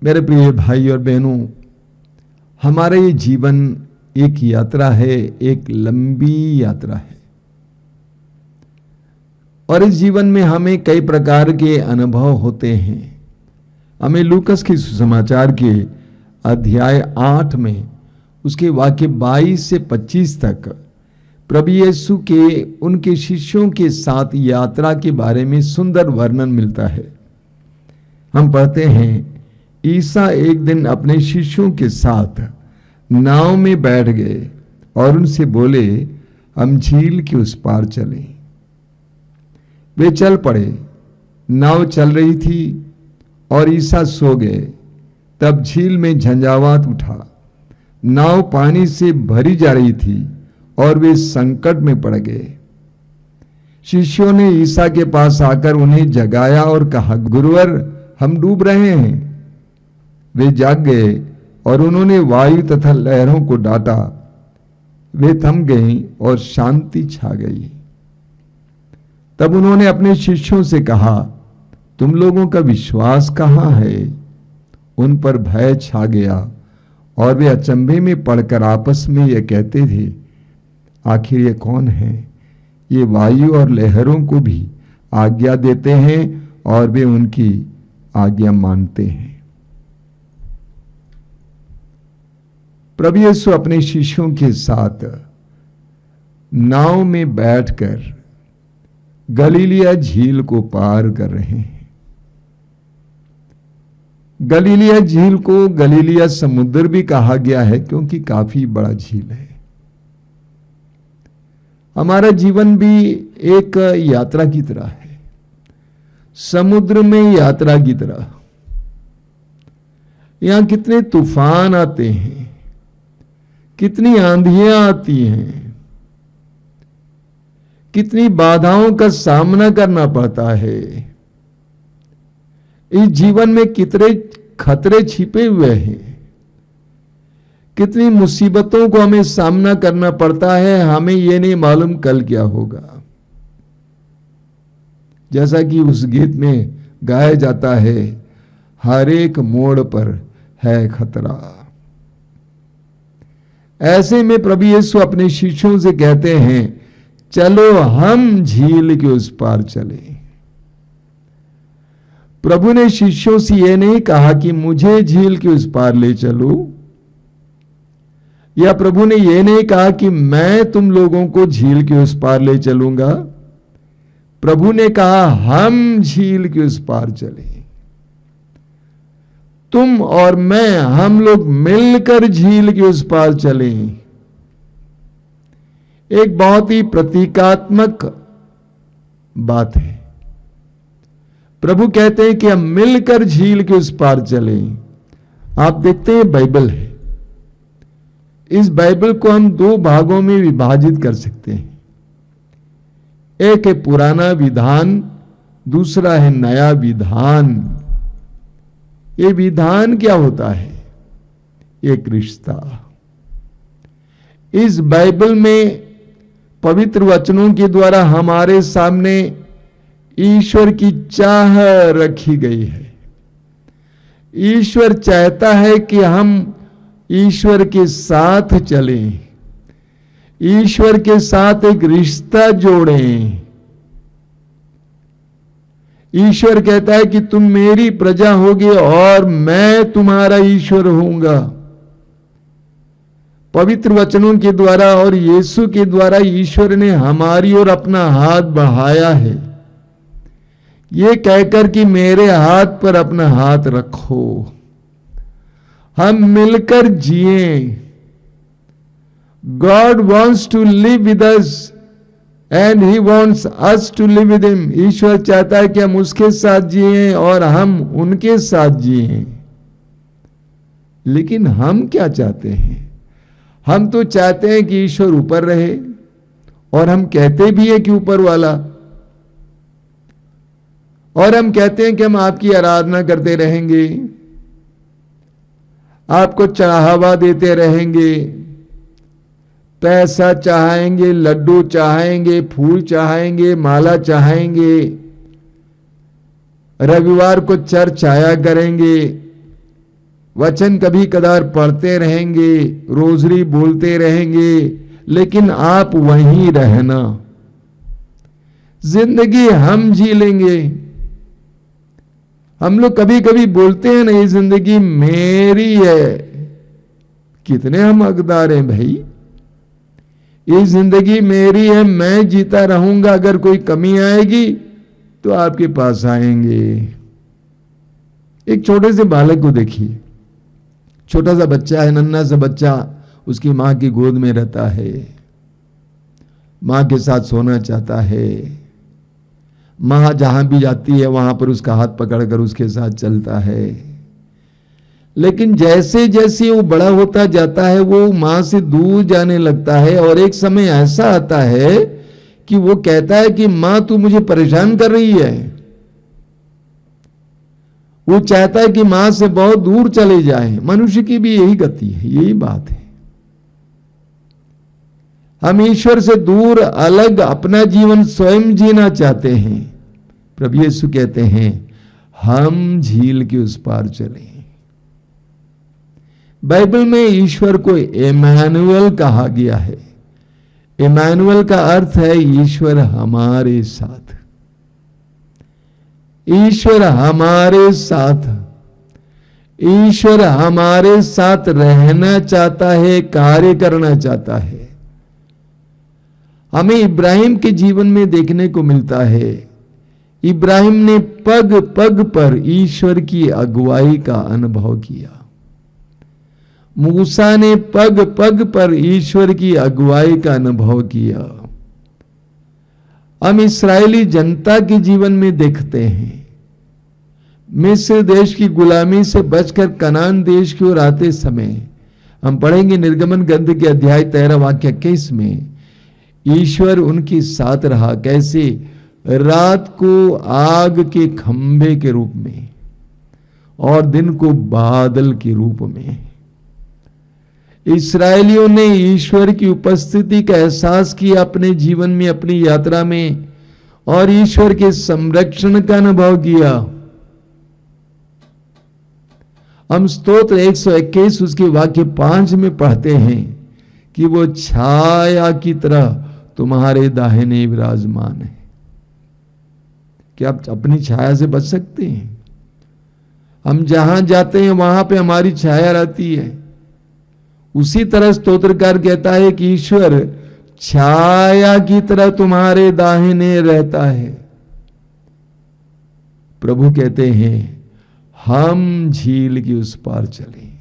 मेरे प्रिय भाई और बहनों, हमारा ये जीवन एक यात्रा है, एक लंबी यात्रा है। और इस जीवन में हमें कई प्रकार के अनुभव होते हैं। हमें लूकस के सुसमाचार के अध्याय 8 में उसके वाक्य 22 से 25 तक प्रभु यीशु के उनके शिष्यों के साथ यात्रा के बारे में सुंदर वर्णन मिलता है। हम पढ़ते हैं, ईसा एक दिन अपने शिष्यों के साथ नाव में बैठ गए और उनसे बोले, हम झील के उस पार चलें। वे चल पड़े। नाव चल रही थी और ईसा सो गए। तब झील में झंझावात उठा। नाव पानी से भरी जा रही थी और वे संकट में पड़ गए। शिष्यों ने ईसा के पास आकर उन्हें जगाया और कहा, गुरुवर, हम डूब रहे हैं। वे जाग गए और उन्होंने वायु तथा लहरों को डांटा। वे थम गईं और शांति छा गई। तब उन्होंने अपने शिष्यों से कहा, तुम लोगों का विश्वास कहाँ है? उन पर भय छा गया और वे अचंभे में पड़कर आपस में यह कहते थे, आखिर ये कौन है? ये वायु और लहरों को भी आज्ञा देते हैं और वे उनकी आज्ञा मानते हैं। प्रभु यीशु अपने शिष्यों के साथ नाव में बैठकर गलीलिया झील को पार कर रहे हैं। गलीलिया झील को गलीलिया समुद्र भी कहा गया है क्योंकि काफी बड़ा झील है। हमारा जीवन भी एक यात्रा की तरह है, समुद्र में यात्रा की तरह। यहां कितने तूफान आते हैं, कितनी आंधियां आती हैं, कितनी बाधाओं का सामना करना पड़ता है। इस जीवन में कितने खतरे छिपे हुए हैं, कितनी मुसीबतों को हमें सामना करना पड़ता है। हमें यह नहीं मालूम कल क्या होगा। जैसा कि उस गीत में गाया जाता है, हर एक मोड़ पर है खतरा। ऐसे में प्रभु यीशु अपने शिष्यों से कहते हैं, चलो हम झील के उस पार चले। प्रभु ने शिष्यों से यह नहीं कहा कि मुझे झील के उस पार ले चलो, या प्रभु ने यह नहीं कहा कि मैं तुम लोगों को झील के उस पार ले चलूंगा। प्रभु ने कहा, हम झील के उस पार चलें। तुम और मैं, हम लोग मिलकर झील के उस पार चलें। एक बहुत ही प्रतीकात्मक बात है। प्रभु कहते हैं कि हम मिलकर झील के उस पार चलें। आप देखते हैं, बाइबल है। इस बाइबल को हम दो भागों में विभाजित कर सकते हैं। एक है पुराना विधान, दूसरा है नया विधान। ये विधान क्या होता है? एक रिश्ता। इस बाइबल में पवित्र वचनों के द्वारा हमारे सामने ईश्वर की चाह रखी गई है। ईश्वर चाहता है कि हम ईश्वर के साथ चलें, ईश्वर के साथ एक रिश्ता जोड़ें। ईश्वर कहता है कि तुम मेरी प्रजा होगे और मैं तुम्हारा ईश्वर होऊंगा। पवित्र वचनों के द्वारा और यीशु के द्वारा ईश्वर ने हमारी ओर अपना हाथ बढ़ाया है, ये कहकर कि मेरे हाथ पर अपना हाथ रखो, हम मिलकर जिए। God wants to live with us and he wants us to live with him. ईश्वर चाहता है कि हम उसके साथ जिए और हम उनके साथ जिए। लेकिन हम क्या चाहते हैं? हम तो चाहते हैं कि ईश्वर ऊपर रहे, और हम कहते भी हैं कि ऊपर वाला, और हम कहते हैं कि हम आपकी आराधना करते रहेंगे, आपको चढ़ावा देते रहेंगे, पैसा चाहेंगे, लड्डू चाहेंगे, फूल चाहेंगे, माला चाहेंगे, रविवार को चर्च आया करेंगे, वचन कभी कदार पढ़ते रहेंगे, रोजरी बोलते रहेंगे, लेकिन आप वहीं रहना। जिंदगी हम जी लेंगे। हम लोग कभी कभी बोलते हैं ना, ये जिंदगी मेरी है। कितने हम हकदार हैं भाई। ये जिंदगी मेरी है, मैं जीता रहूंगा। अगर कोई कमी आएगी तो आपके पास आएंगे। एक छोटे से बालक को देखिए, छोटा सा बच्चा है, नन्हा सा बच्चा, उसकी मां की गोद में रहता है, मां के साथ सोना चाहता है। मां जहां भी जाती है वहां पर उसका हाथ पकड़कर उसके साथ चलता है। लेकिन जैसे जैसे वो बड़ा होता जाता है वो मां से दूर जाने लगता है, और एक समय ऐसा आता है कि वो कहता है कि मां तू मुझे परेशान कर रही है। वो चाहता है कि मां से बहुत दूर चले जाए। मनुष्य की भी यही गति है, यही बात है। हम ईश्वर से दूर अलग अपना जीवन स्वयं जीना चाहते हैं। प्रभु यीशु कहते हैं हम झील के उस पार चलें। बाइबल में ईश्वर को इमैनुअल कहा गया है। इमैनुअल का अर्थ है ईश्वर हमारे साथ। ईश्वर हमारे साथ, ईश्वर हमारे साथ रहना चाहता है, कार्य करना चाहता है। हमें इब्राहिम के जीवन में देखने को मिलता है। इब्राहिम ने पग पग पर ईश्वर की अगुवाई का अनुभव किया। मूसा ने पग पग पर ईश्वर की अगुवाई का अनुभव किया। हम इस्राएली जनता के जीवन में देखते हैं, मिस्र देश की गुलामी से बचकर कनान देश की ओर आते समय, हम पढ़ेंगे निर्गमन ग्रंथ के अध्याय 13 वाक्य 21 में, ईश्वर उनके साथ रहा। कैसे? रात को आग के खंभे के रूप में और दिन को बादल के रूप में। इस्राएलियों ने ईश्वर की उपस्थिति का एहसास किया अपने जीवन में, अपनी यात्रा में, और ईश्वर के संरक्षण का अनुभव किया। हम स्तोत्र 121 उसके वाक्य 5 में पढ़ते हैं कि वो छाया की तरह तुम्हारे दाहिने विराजमान है। क्या आप अपनी छाया से बच सकते हैं? हम जहां जाते हैं वहां पे हमारी छाया रहती है। उसी तरह स्तोत्रकार कहता है कि ईश्वर छाया की तरह तुम्हारे दाहिने रहता है। प्रभु कहते हैं हम झील की उस पार चलें,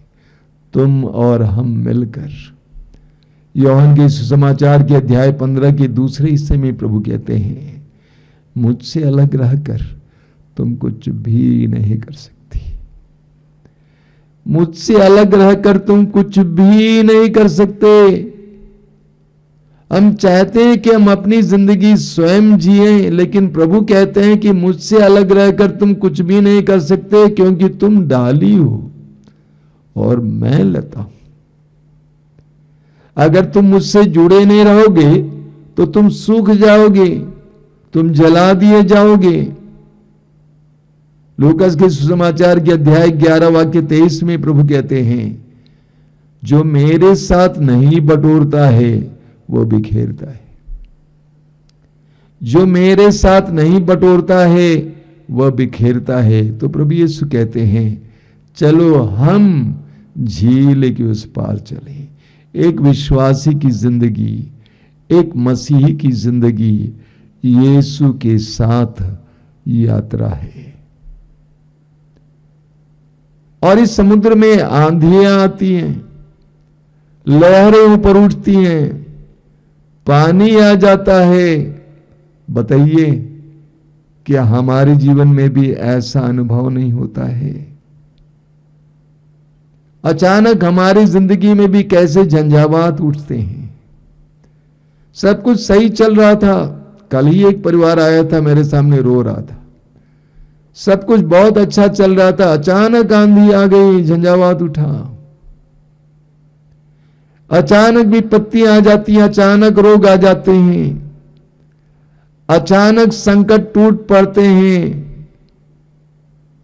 तुम और हम मिलकर। यूहन्ना के सुसमाचार के अध्याय 15 के दूसरे हिस्से में प्रभु कहते हैं मुझसे अलग रहकर तुम कुछ भी नहीं कर सकती। मुझसे अलग रहकर तुम कुछ भी नहीं कर सकते। हम चाहते हैं कि हम अपनी जिंदगी स्वयं जिएं, लेकिन प्रभु कहते हैं कि मुझसे अलग रहकर तुम कुछ भी नहीं कर सकते, क्योंकि तुम डाली हो और मैं लता हूं। अगर तुम मुझसे जुड़े नहीं रहोगे तो तुम सूख जाओगे, तुम जला दिए जाओगे। लूकास के सुसमाचार के अध्याय 11 वाक्य 23 में प्रभु कहते हैं जो मेरे साथ नहीं बटोरता है वो बिखेरता है, जो मेरे साथ नहीं बटोरता है वह बिखेरता है। तो प्रभु यीशु कहते हैं चलो हम झील के उस पार चलें। एक विश्वासी की जिंदगी, एक मसीही की जिंदगी यीशु के साथ यात्रा है। और इस समुद्र में आंधियां आती हैं, लहरें ऊपर उठती हैं, पानी आ जाता है। बताइए क्या हमारे जीवन में भी ऐसा अनुभव नहीं होता है? अचानक हमारी जिंदगी में भी कैसे झंझावात उठते हैं। सब कुछ सही चल रहा था, कल ही एक परिवार आया था मेरे सामने रो रहा था, सब कुछ बहुत अच्छा चल रहा था, अचानक आंधी आ गई, झंझावात उठा। अचानक विपत्ति आ जाती है, अचानक रोग आ जाते हैं, अचानक संकट टूट पड़ते हैं।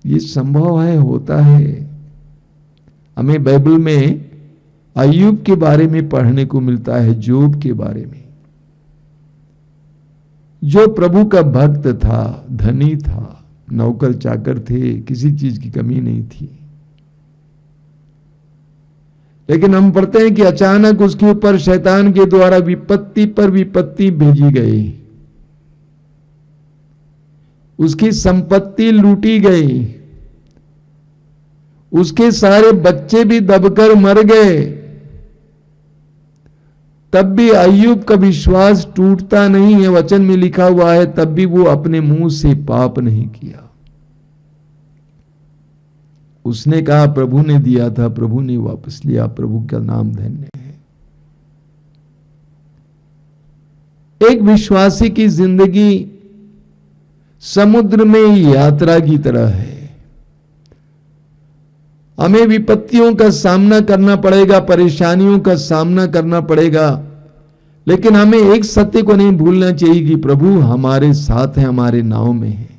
ये संभव है, होता है। हमें बाइबल में अय्यूब के बारे में पढ़ने को मिलता है, जोब के बारे में, जो प्रभु का भक्त था, धनी था, नौकर चाकर थे, किसी चीज की कमी नहीं थी। लेकिन हम पढ़ते हैं कि अचानक उसके ऊपर शैतान के द्वारा विपत्ति पर विपत्ति भेजी गई, उसकी संपत्ति लूटी गई, उसके सारे बच्चे भी दबकर मर गए। तब भी अय्यूब का विश्वास टूटता नहीं है। वचन में लिखा हुआ है, तब भी वो अपने मुंह से पाप नहीं किया। उसने कहा प्रभु ने दिया था, प्रभु ने वापस लिया, प्रभु का नाम धन्य है। एक विश्वासी की जिंदगी समुद्र में यात्रा की तरह है। हमें विपत्तियों का सामना करना पड़ेगा, परेशानियों का सामना करना पड़ेगा, लेकिन हमें एक सत्य को नहीं भूलना चाहिए कि प्रभु हमारे साथ है, हमारे नाव में है।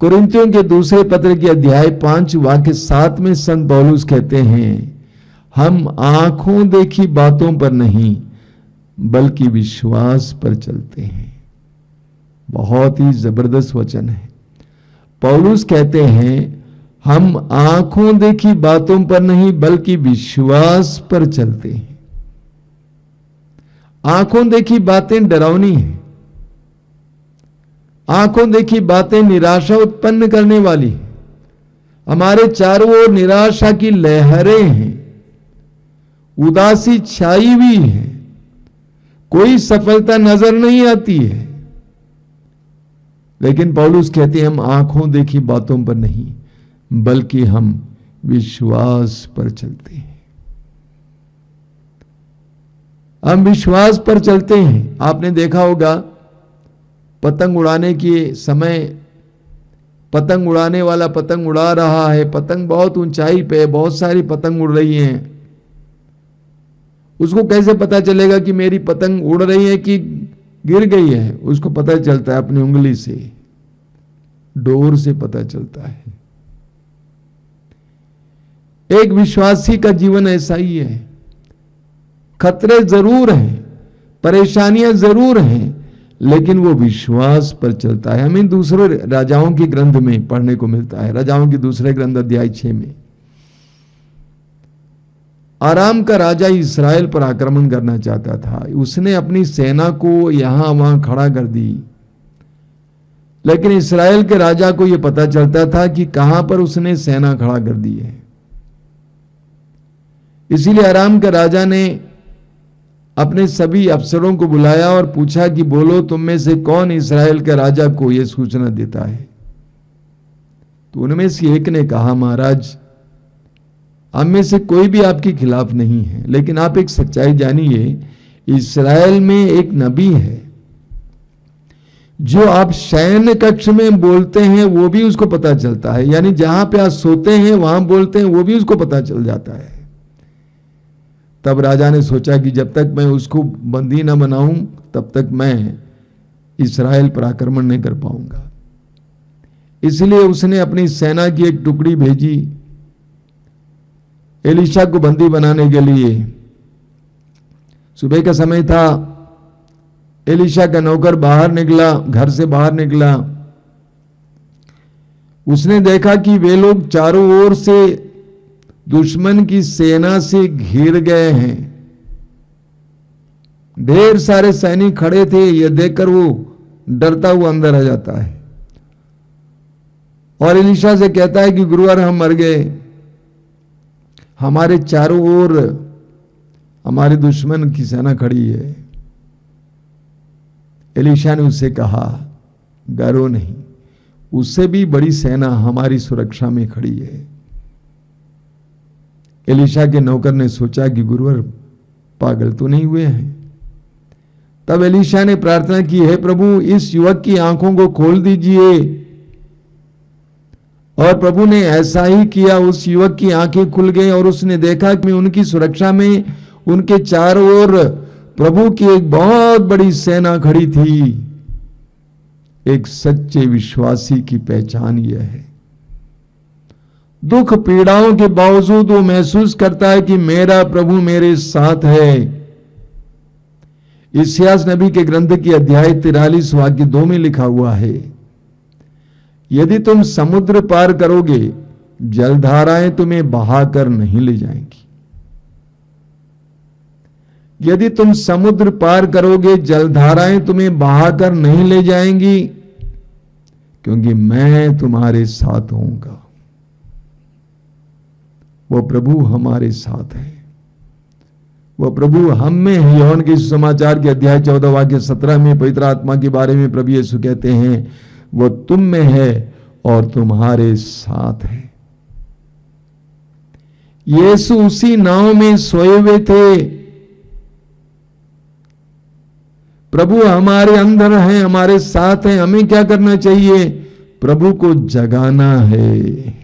कुरिन्थियों के दूसरे पत्र के अध्याय 5 वाक्य 7 में संत पौलुस कहते हैं, हम आंखों देखी बातों पर नहीं बल्कि विश्वास पर चलते हैं। बहुत ही जबरदस्त वचन है। पौलुस कहते हैं हम आंखों देखी बातों पर नहीं बल्कि विश्वास पर चलते हैं। आंखों देखी बातें डरावनी हैं, आंखों देखी बातें निराशा उत्पन्न करने वाली हैं। हमारे चारों ओर निराशा की लहरें हैं, उदासी छाई हुई है, कोई सफलता नजर नहीं आती है। लेकिन पौलुस कहते हैं हम आंखों देखी बातों पर नहीं बल्कि हम विश्वास पर चलते हैं। हम विश्वास पर चलते हैं। आपने देखा होगा पतंग उड़ाने के समय पतंग उड़ाने वाला पतंग उड़ा रहा है, पतंग बहुत ऊंचाई पे, बहुत सारी पतंग उड़ रही हैं। उसको कैसे पता चलेगा कि मेरी पतंग उड़ रही है कि गिर गई है? उसको पता चलता है अपनी उंगली से, डोर से पता चलता है। एक विश्वासी का जीवन ऐसा ही है। खतरे जरूर हैं, परेशानियां जरूर हैं, लेकिन वो विश्वास पर चलता है। हमें दूसरे राजाओं के ग्रंथ में पढ़ने को मिलता है। राजाओं के दूसरे ग्रंथ अध्याय 6 में आराम का राजा इस्राएल पर आक्रमण करना चाहता था। उसने अपनी सेना को यहां वहां खड़ा कर दी, लेकिन इस्राएल के राजा को यह पता चलता था कि कहां पर उसने सेना खड़ा कर दी है। इसीलिए आराम के राजा ने अपने सभी अफसरों को बुलाया और पूछा कि बोलो तुम में से कौन इस्राएल के राजा को यह सूचना देता है। तो उनमें से एक ने कहा महाराज हम में से कोई भी आपके खिलाफ नहीं है, लेकिन आप एक सच्चाई जानिए, इस्राएल में एक नबी है जो आप शयन कक्ष में बोलते हैं वो भी उसको पता चलता है, यानी जहां पे आप सोते हैं वहां बोलते हैं वो भी उसको पता चल जाता है। तब राजा ने सोचा कि जब तक मैं उसको बंदी न बनाऊं तब तक मैं इस्राएल पर आक्रमण नहीं कर पाऊंगा। इसलिए उसने अपनी सेना की एक टुकड़ी भेजी एलीशा को बंदी बनाने के लिए। सुबह का समय था, एलीशा का नौकर बाहर निकला, घर से बाहर निकला। उसने देखा कि वे लोग चारों ओर से दुश्मन की सेना से घिर गए हैं। ढेर सारे सैनिक खड़े थे। यह देखकर वो डरता हुआ अंदर आ जाता है और एलीशा से कहता है कि गुरुवर हम मर गए, हमारे चारों ओर हमारे दुश्मन की सेना खड़ी है। एलीशा ने उससे कहा डरो नहीं, उससे भी बड़ी सेना हमारी सुरक्षा में खड़ी है। एलीशा के नौकर ने सोचा कि गुरुवर पागल तो नहीं हुए हैं। तब एलीशा ने प्रार्थना की, हे प्रभु इस युवक की आंखों को खोल दीजिए। और प्रभु ने ऐसा ही किया। उस युवक की आंखें खुल गई और उसने देखा कि उनकी सुरक्षा में उनके चारों ओर प्रभु की एक बहुत बड़ी सेना खड़ी थी। एक सच्चे विश्वासी की पहचान यह है, दुख पीड़ाओं के बावजूद वो महसूस करता है कि मेरा प्रभु मेरे साथ है। इस्यास नबी के ग्रंथ की अध्याय 43 वाक्य 2 में लिखा हुआ है, यदि तुम समुद्र पार करोगे, जलधाराएं तुम्हें बहाकर नहीं ले जाएंगी। यदि तुम समुद्र पार करोगे, जलधाराएं तुम्हें बहाकर नहीं ले जाएंगी, क्योंकि मैं तुम्हारे साथ होऊंगा। वो प्रभु हमारे साथ है, वो प्रभु हम में है। यूहन्ना के सुसमाचार के अध्याय 14 वाक्य 17 में पवित्र आत्मा के बारे में प्रभु यीशु कहते हैं, वो तुम में है और तुम्हारे साथ है। यीशु उसी नाव में सोए हुए थे। प्रभु हमारे अंदर है, हमारे साथ है। हमें क्या करना चाहिए? प्रभु को जगाना है।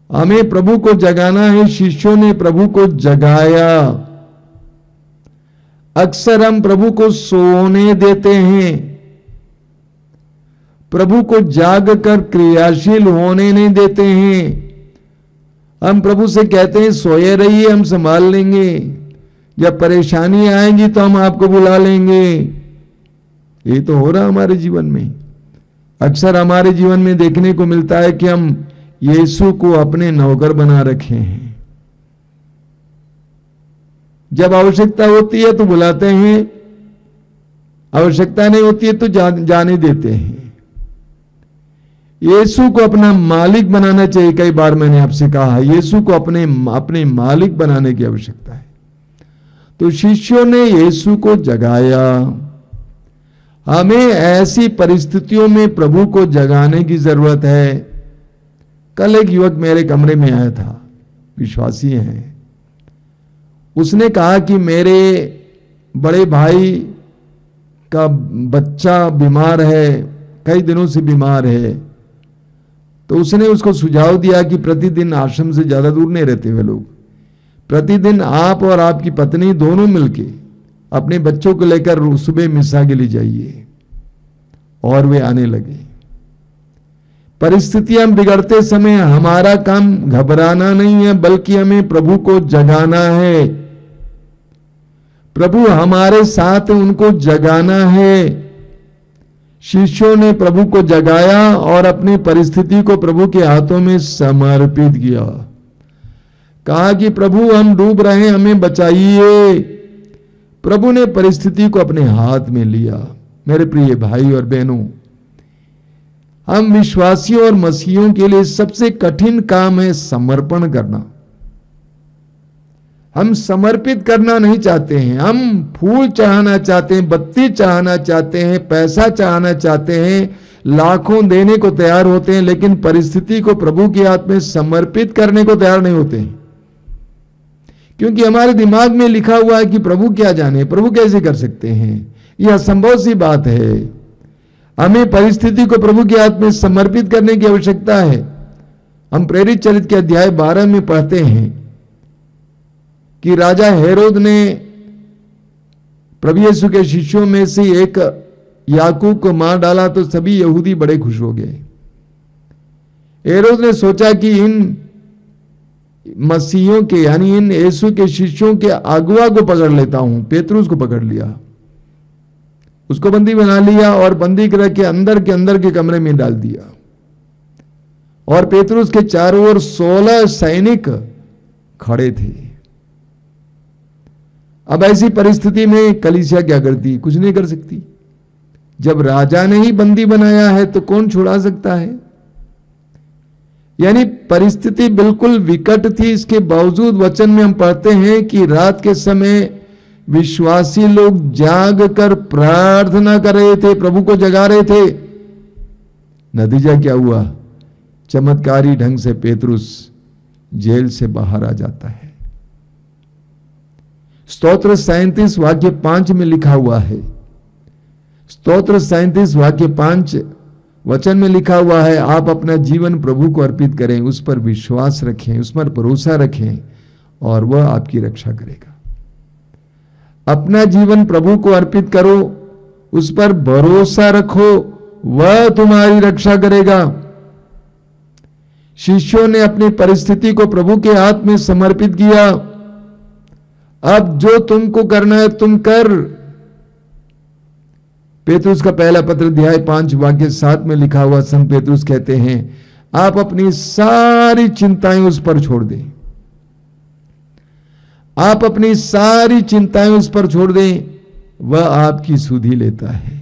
हमें प्रभु को जगाना है। शिष्यों ने प्रभु को जगाया। अक्सर हम प्रभु को सोने देते हैं, प्रभु को जाग कर क्रियाशील होने नहीं देते हैं। हम प्रभु से कहते हैं सोए रहिए, हम संभाल लेंगे, जब परेशानी आएंगी तो हम आपको बुला लेंगे। ये तो हो रहा हमारे जीवन में। अक्सर हमारे जीवन में देखने को मिलता है कि हम यीशु को अपने नौकर बना रखे हैं। जब आवश्यकता होती है तो बुलाते हैं, आवश्यकता नहीं होती है तो जाने देते हैं। यीशु को अपना मालिक बनाना चाहिए। कई बार मैंने आपसे कहा, यीशु को अपने मालिक बनाने की आवश्यकता है। तो शिष्यों ने यीशु को जगाया। हमें ऐसी परिस्थितियों में प्रभु को जगाने की जरूरत है। कल एक युवक मेरे कमरे में आया था, विश्वासी है। उसने कहा कि मेरे बड़े भाई का बच्चा बीमार है, कई दिनों से बीमार है। तो उसने उसको सुझाव दिया कि प्रतिदिन आश्रम से ज्यादा दूर नहीं रहते वे लोग, प्रतिदिन आप और आपकी पत्नी दोनों मिलके अपने बच्चों को लेकर सुबह मिसा के लिए जाइए। और वे आने लगे। परिस्थितियां बिगड़ते समय हमारा काम घबराना नहीं है, बल्कि हमें प्रभु को जगाना है। प्रभु हमारे साथ, उनको जगाना है। शिष्यों ने प्रभु को जगाया और अपनी परिस्थिति को प्रभु के हाथों में समर्पित किया। कहा कि प्रभु हम डूब रहे हैं, हमें बचाइए। प्रभु ने परिस्थिति को अपने हाथ में लिया। मेरे प्रिय भाई और बहनों, हम विश्वासियों और मसीहियों के लिए सबसे कठिन काम है समर्पण करना। हम समर्पित करना नहीं चाहते हैं। हम फूल चढ़ाना चाहते हैं, बत्ती चढ़ाना चाहते हैं, पैसा चढ़ाना चाहते हैं, लाखों देने को तैयार होते हैं, लेकिन परिस्थिति को प्रभु के हाथ में समर्पित करने को तैयार नहीं होते हैं। क्योंकि हमारे दिमाग में लिखा हुआ है कि प्रभु क्या जाने, प्रभु कैसे कर सकते हैं। यह असंभव सी बात है। हमें परिस्थिति को प्रभु के हाथ में समर्पित करने की आवश्यकता है। हम प्रेरित चरित के अध्याय 12 में पढ़ते हैं कि राजा हेरोद ने प्रभु यीशु के शिष्यों में से एक याकूब को मार डाला तो सभी यहूदी बड़े खुश हो गए। हेरोद ने सोचा कि इन मसीहियों के यानी इन यीशु के शिष्यों के अगुआ को पकड़ लेता हूं। पेतरुस को पकड़ लिया, उसको बंदी बना लिया और बंदी गृह के अंदर के कमरे में डाल दिया। और पेतरुस के चारों ओर 16 सैनिक खड़े थे। अब ऐसी परिस्थिति में कलीसिया क्या करती? कुछ नहीं कर सकती। जब राजा ने ही बंदी बनाया है तो कौन छुड़ा सकता है? यानी परिस्थिति बिल्कुल विकट थी। इसके बावजूद वचन में हम पढ़ते हैं कि रात के समय विश्वासी लोग जाग कर प्रार्थना कर रहे थे, प्रभु को जगा रहे थे। नतीजा क्या हुआ? चमत्कारी ढंग से पेतरुस जेल से बाहर आ जाता है। स्तोत्र 37 वाक्य 5 में लिखा हुआ है। स्तोत्र 37 वाक्य 5 वचन में लिखा हुआ है, आप अपना जीवन प्रभु को अर्पित करें, उस पर विश्वास रखें, उस पर भरोसा रखें और वह आपकी रक्षा करेगा। अपना जीवन प्रभु को अर्पित करो, उस पर भरोसा रखो, वह तुम्हारी रक्षा करेगा। शिष्यों ने अपनी परिस्थिति को प्रभु के हाथ में समर्पित किया। अब जो तुमको करना है तुम कर। पेतरुस का पहला पत्र अध्याय 5 वाक्य 7 में लिखा हुआ संत पेतरुस कहते हैं, आप अपनी सारी चिंताएं उस पर छोड़ दें। आप अपनी सारी चिंताएं उस पर छोड़ दें, वह आपकी सुधि लेता है।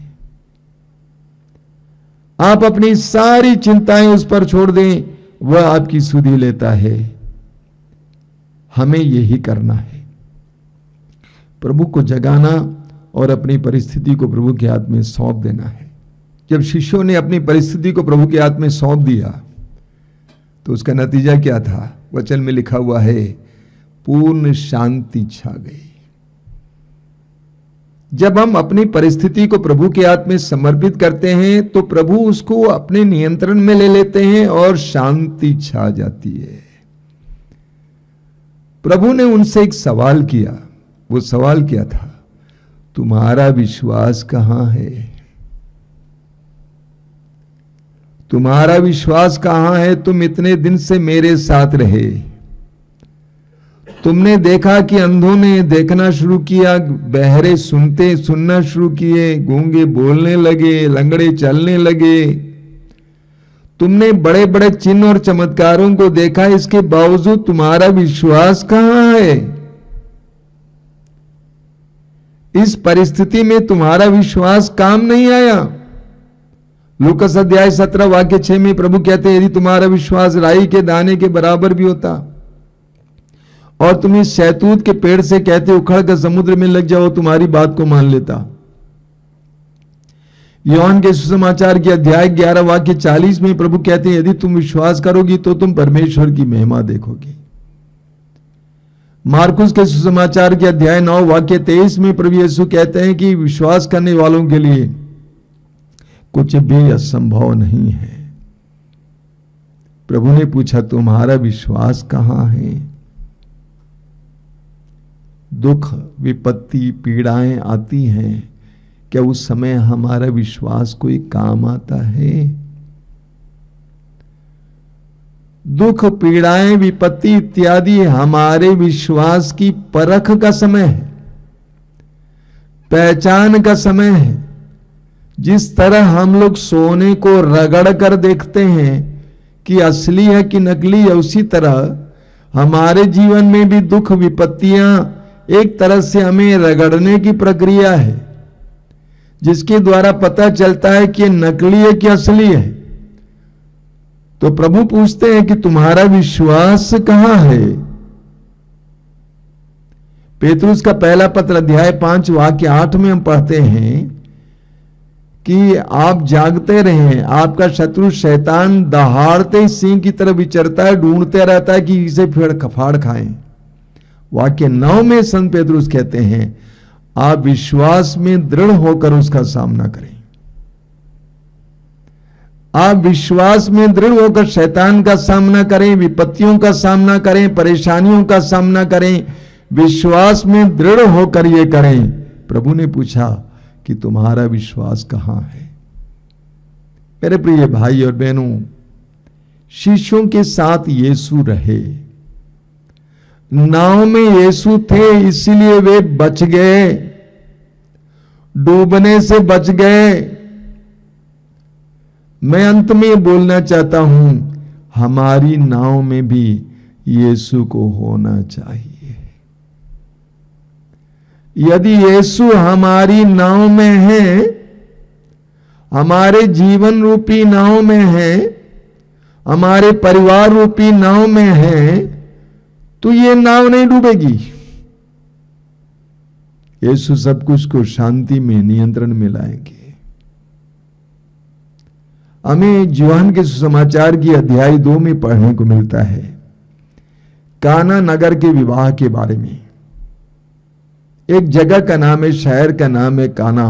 आप अपनी सारी चिंताएं उस पर छोड़ दें, वह आपकी सुधि लेता है। हमें यही करना है, प्रभु को जगाना और अपनी परिस्थिति को प्रभु के हाथ में सौंप देना है। जब शिष्यों ने अपनी परिस्थिति को प्रभु के हाथ में सौंप दिया तो उसका नतीजा क्या था? वचन में लिखा हुआ है, पूर्ण शांति छा गई। जब हम अपनी परिस्थिति को प्रभु के हाथ में समर्पित करते हैं तो प्रभु उसको अपने नियंत्रण में ले लेते हैं और शांति छा जाती है। प्रभु ने उनसे एक सवाल किया। वो सवाल क्या था? तुम्हारा विश्वास कहां है? तुम्हारा विश्वास कहां है? तुम इतने दिन से मेरे साथ रहे, तुमने देखा कि अंधों ने देखना शुरू किया, बहरे सुनना शुरू किए, गूंगे बोलने लगे, लंगड़े चलने लगे। तुमने बड़े बड़े चिन्ह और चमत्कारों को देखा, इसके बावजूद तुम्हारा विश्वास कहां है? इस परिस्थिति में तुम्हारा विश्वास काम नहीं आया। लूकास अध्याय 17 वाक्य 6 में प्रभु कहते हैं, यदि तुम्हारा विश्वास राई के दाने के बराबर भी होता और तुम इस शहतूत के पेड़ से कहते उखड़ कर समुद्र में लग जाओ, तुम्हारी बात को मान लेता। यूहन्ना के सुसमाचार के अध्याय 11 वाक्य 40 में प्रभु कहते हैं, यदि तुम विश्वास करोगी तो तुम परमेश्वर की महिमा देखोगी। मार्कुस के सुसमाचार के अध्याय 9 वाक्य 23 में प्रभु यीशु कहते हैं कि विश्वास करने वालों के लिए कुछ भी असंभव नहीं है। प्रभु ने पूछा, तुम्हारा विश्वास कहां है? दुख, विपत्ति, पीड़ाएं आती हैं, क्या उस समय हमारा विश्वास कोई काम आता है? दुख, पीड़ाएं, विपत्ति इत्यादि हमारे विश्वास की परख का समय है, पहचान का समय है। जिस तरह हम लोग सोने को रगड़ कर देखते हैं कि असली है कि नकली है, उसी तरह हमारे जीवन में भी दुख, विपत्तियां एक तरह से हमें रगड़ने की प्रक्रिया है, जिसके द्वारा पता चलता है कि नकली है कि असली है। तो प्रभु पूछते हैं कि तुम्हारा विश्वास कहां है? पेतरुस का पहला पत्र अध्याय 5 वाक्य 8 में हम पढ़ते हैं कि आप जागते रहें, आपका शत्रु शैतान दहाड़ते ही सिंह की तरह विचरता है, ढूंढते रहता है कि इसे फाड़ खाएं। वाक्य 9 में संत पेतरुस कहते हैं, आप विश्वास में दृढ़ होकर उसका सामना करें। आप विश्वास में दृढ़ होकर शैतान का सामना करें, विपत्तियों का सामना करें, परेशानियों का सामना करें। विश्वास में दृढ़ होकर ये करें। प्रभु ने पूछा कि तुम्हारा विश्वास कहां है? मेरे प्रिय भाई और बहनों, शिष्यों के साथ यीशु रहे, नाव में यीशु थे, इसीलिए वे बच गए, डूबने से बच गए। मैं अंत में बोलना चाहता हूं, हमारी नाव में भी यीशु को होना चाहिए। यदि यीशु हमारी नाव में है, हमारे जीवन रूपी नाव में है, हमारे परिवार रूपी नाव में है, तो ये नाव नहीं डूबेगी। यीशु सब कुछ को शांति में, नियंत्रण में लाएंगे। हमें यूहन्ना के सुसमाचार की अध्याय 2 में पढ़ने को मिलता है काना नगर के विवाह के बारे में। एक जगह का नाम है, शहर का नाम है काना।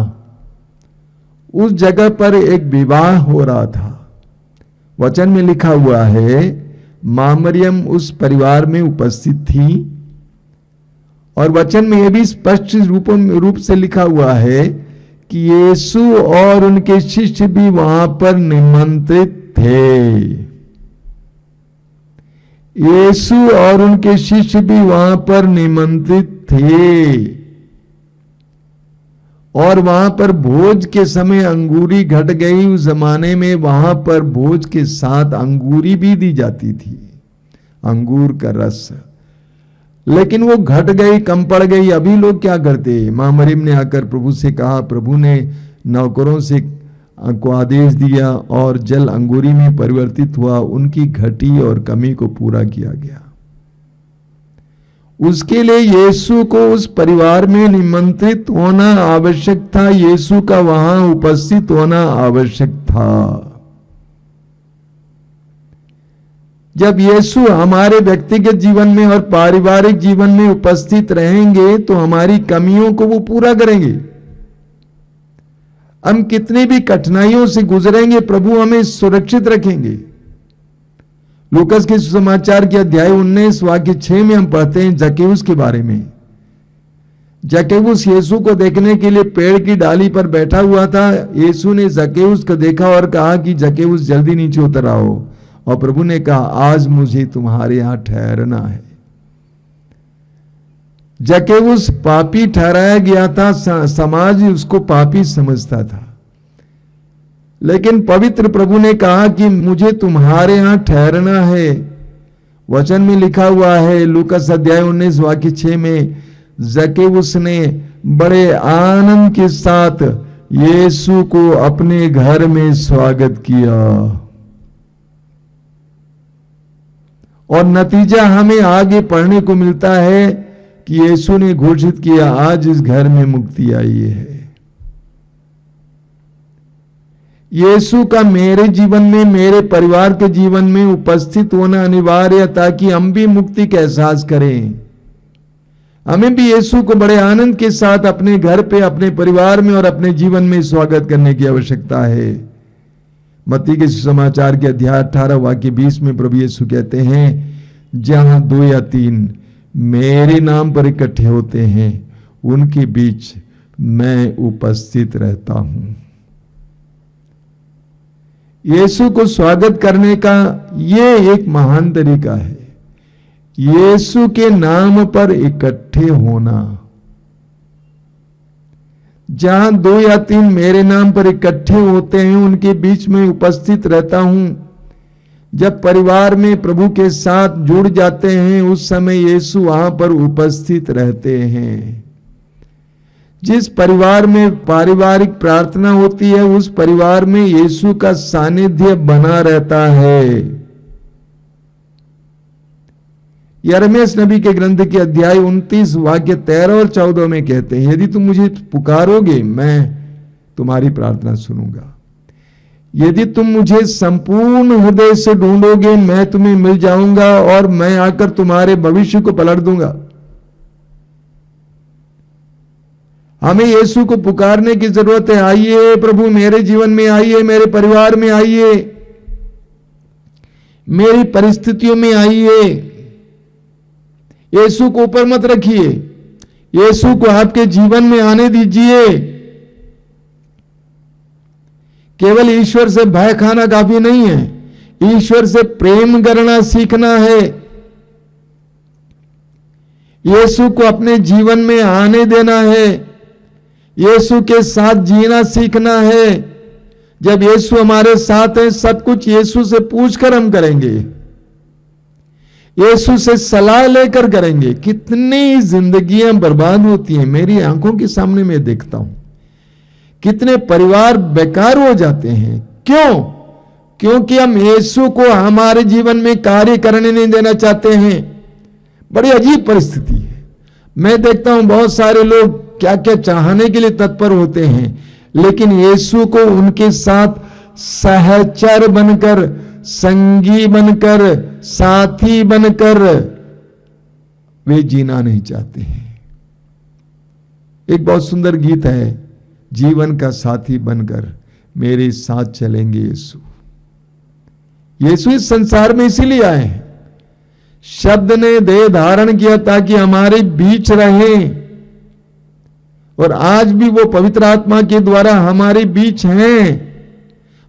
उस जगह पर एक विवाह हो रहा था। वचन में लिखा हुआ है, मां मरियम उस परिवार में उपस्थित थी और वचन में यह भी स्पष्ट रूप से लिखा हुआ है कि यीशु और उनके शिष्य भी वहां पर निमंत्रित थे। यीशु और उनके शिष्य भी वहां पर निमंत्रित थे और वहां पर भोज के समय अंगूरी घट गई। उस जमाने में वहां पर भोज के साथ अंगूरी भी दी जाती थी, अंगूर का रस, लेकिन वो घट गई, कम पड़ गई। अभी लोग क्या करते, मां मरियम ने आकर प्रभु से कहा, प्रभु ने नौकरों से को आदेश दिया और जल अंगूरी में परिवर्तित हुआ, उनकी घटी और कमी को पूरा किया गया। उसके लिए यीशु को उस परिवार में निमंत्रित होना आवश्यक था, यीशु का वहां उपस्थित होना आवश्यक था। जब यीशु हमारे व्यक्तिगत जीवन में और पारिवारिक जीवन में उपस्थित रहेंगे तो हमारी कमियों को वो पूरा करेंगे। हम कितनी भी कठिनाइयों से गुजरेंगे, प्रभु हमें सुरक्षित रखेंगे। लूकस के सुसमाचार के अध्याय 19 वाक्य 6 में हम पढ़ते हैं जक्केउस के बारे में। जक्केउस यीशु को देखने के लिए पेड़ की डाली पर बैठा हुआ था। यीशु ने जक्केउस को देखा और कहा कि जक्केउस जल्दी नीचे उतर आओ, और प्रभु ने कहा, आज मुझे तुम्हारे यहां ठहरना है। जक्केउस पापी ठहराया गया था, समाज उसको पापी समझता था, लेकिन पवित्र प्रभु ने कहा कि मुझे तुम्हारे यहां ठहरना है। वचन में लिखा हुआ है लूकस अध्याय 19 वाक्य 6 में, जक्केउस ने बड़े आनंद के साथ यीशु को अपने घर में स्वागत किया, और नतीजा हमें आगे पढ़ने को मिलता है कि यीशु ने घोषित किया, आज इस घर में मुक्ति आई है। यीशु का मेरे जीवन में, मेरे परिवार के जीवन में उपस्थित होना अनिवार्य है, ताकि हम भी मुक्ति का एहसास करें। हमें भी यीशु को बड़े आनंद के साथ अपने घर पे, अपने परिवार में और अपने जीवन में स्वागत करने की आवश्यकता है। मत्ती के सुसमाचार के अध्याय 18 वाक्य 20 में प्रभु यीशु कहते हैं, जहां 2 या 3 मेरे नाम पर इकट्ठे होते हैं, उनके बीच मैं उपस्थित रहता हूं। यीशु को स्वागत करने का ये एक महान तरीका है, यीशु के नाम पर इकट्ठे होना। जहां 2 या 3 मेरे नाम पर इकट्ठे होते हैं, उनके बीच में उपस्थित रहता हूं। जब परिवार में प्रभु के साथ जुड़ जाते हैं, उस समय यीशु वहां पर उपस्थित रहते हैं। जिस परिवार में पारिवारिक प्रार्थना होती है, उस परिवार में यीशु का सानिध्य बना रहता है। यिर्मयाह नबी के ग्रंथ के अध्याय 29 वाक्य 13 और 14 में कहते हैं, यदि तुम मुझे पुकारोगे, मैं तुम्हारी प्रार्थना सुनूंगा। यदि तुम मुझे संपूर्ण हृदय से ढूंढोगे, मैं तुम्हें मिल जाऊंगा और मैं आकर तुम्हारे भविष्य को पलट दूंगा। हमें यीशु को पुकारने की जरूरत है, आइए प्रभु मेरे जीवन में आइए, मेरे परिवार में आइए, मेरी परिस्थितियों में आइए। यीशु को ऊपर मत रखिए, यीशु को आपके जीवन में आने दीजिए। केवल ईश्वर से भय खाना काफी नहीं है, ईश्वर से प्रेम करना सीखना है। यीशु को अपने जीवन में आने देना है, यीशु के साथ जीना सीखना है। जब यीशु हमारे साथ है, सब कुछ यीशु से पूछकर हम करेंगे, यीशु से सलाह लेकर करेंगे। कितनी जिंदगियां बर्बाद होती हैं, मेरी आंखों के सामने मैं देखता हूं। कितने परिवार बेकार हो जाते हैं, क्यों? क्योंकि हम यीशु को हमारे जीवन में कार्य करने नहीं देना चाहते हैं। बड़ी अजीब परिस्थिति है। मैं देखता हूं बहुत सारे लोग क्या क्या चाहने के लिए तत्पर होते हैं, लेकिन यीशु को उनके साथ सहचर बनकर, संगी बनकर, साथी बनकर वे जीना नहीं चाहते हैं। एक बहुत सुंदर गीत है, जीवन का साथी बनकर मेरे साथ चलेंगे यीशु। यीशु इस संसार में इसीलिए आए हैं, शब्द ने देह धारण किया ताकि हमारे बीच रहें, और आज भी वो पवित्र आत्मा के द्वारा हमारे बीच हैं।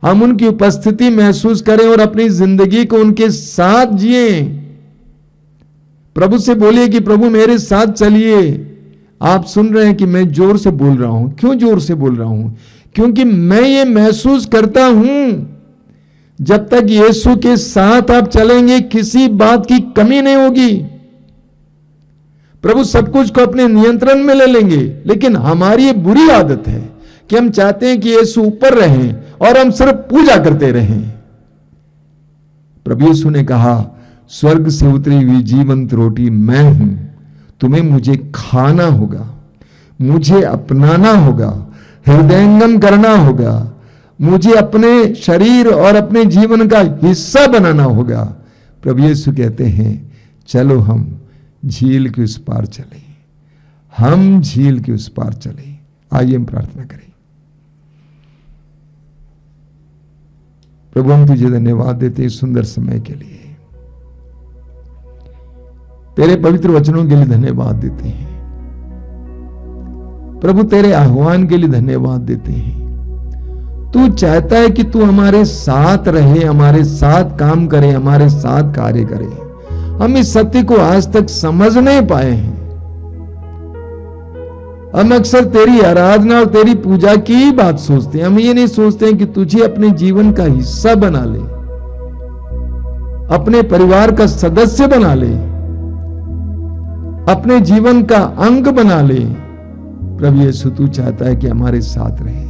हम उनकी उपस्थिति महसूस करें और अपनी जिंदगी को उनके साथ जिएं। प्रभु से बोलिए कि प्रभु मेरे साथ चलिए। आप सुन रहे हैं कि मैं जोर से बोल रहा हूं। क्यों जोर से बोल रहा हूं? क्योंकि मैं ये महसूस करता हूं, जब तक यीशु के साथ आप चलेंगे किसी बात की कमी नहीं होगी। प्रभु सब कुछ को अपने नियंत्रण में ले लेंगे। लेकिन हमारी ये बुरी आदत है कि हम चाहते हैं कि यीशु ऊपर रहें और हम सिर्फ पूजा करते रहें। प्रभु यीशु ने कहा, स्वर्ग से उतरी हुई जीवंत रोटी मैं हूं, तुम्हें मुझे खाना होगा, मुझे अपनाना होगा, हृदयंगम करना होगा, मुझे अपने शरीर और अपने जीवन का हिस्सा बनाना होगा। प्रभु यीशु कहते हैं, चलो हम झील के उस पार चले, हम झील के उस पार चले। आइए हम प्रार्थना करें। प्रभु हम तुझे धन्यवाद देते हैं सुंदर समय के लिए, तेरे पवित्र वचनों के लिए धन्यवाद देते हैं प्रभु, तेरे आह्वान के लिए धन्यवाद देते हैं। तू चाहता है कि तू हमारे साथ रहे, हमारे साथ काम करे, हमारे साथ कार्य करे। हम इस सत्य को आज तक समझ नहीं पाए हैं। हम अक्सर तेरी आराधना और तेरी पूजा की ही बात सोचते हैं। हम ये नहीं सोचते हैं कि तुझे अपने जीवन का हिस्सा बना ले, अपने परिवार का सदस्य बना ले, अपने जीवन का अंग बना ले। प्रभु यीशु तू चाहता है कि हमारे साथ रहे,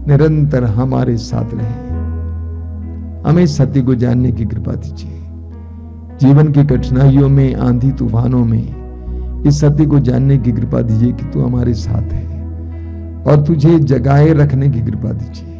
निरंतर हमारे साथ रहे। हमें सत्य को जानने की कृपा दीजिए। जीवन की कठिनाइयों में, आंधी तूफानों में इस सत्य को जानने की कृपा दीजिए कि तू हमारे साथ है, और तुझे जगाए रखने की कृपा दीजिए।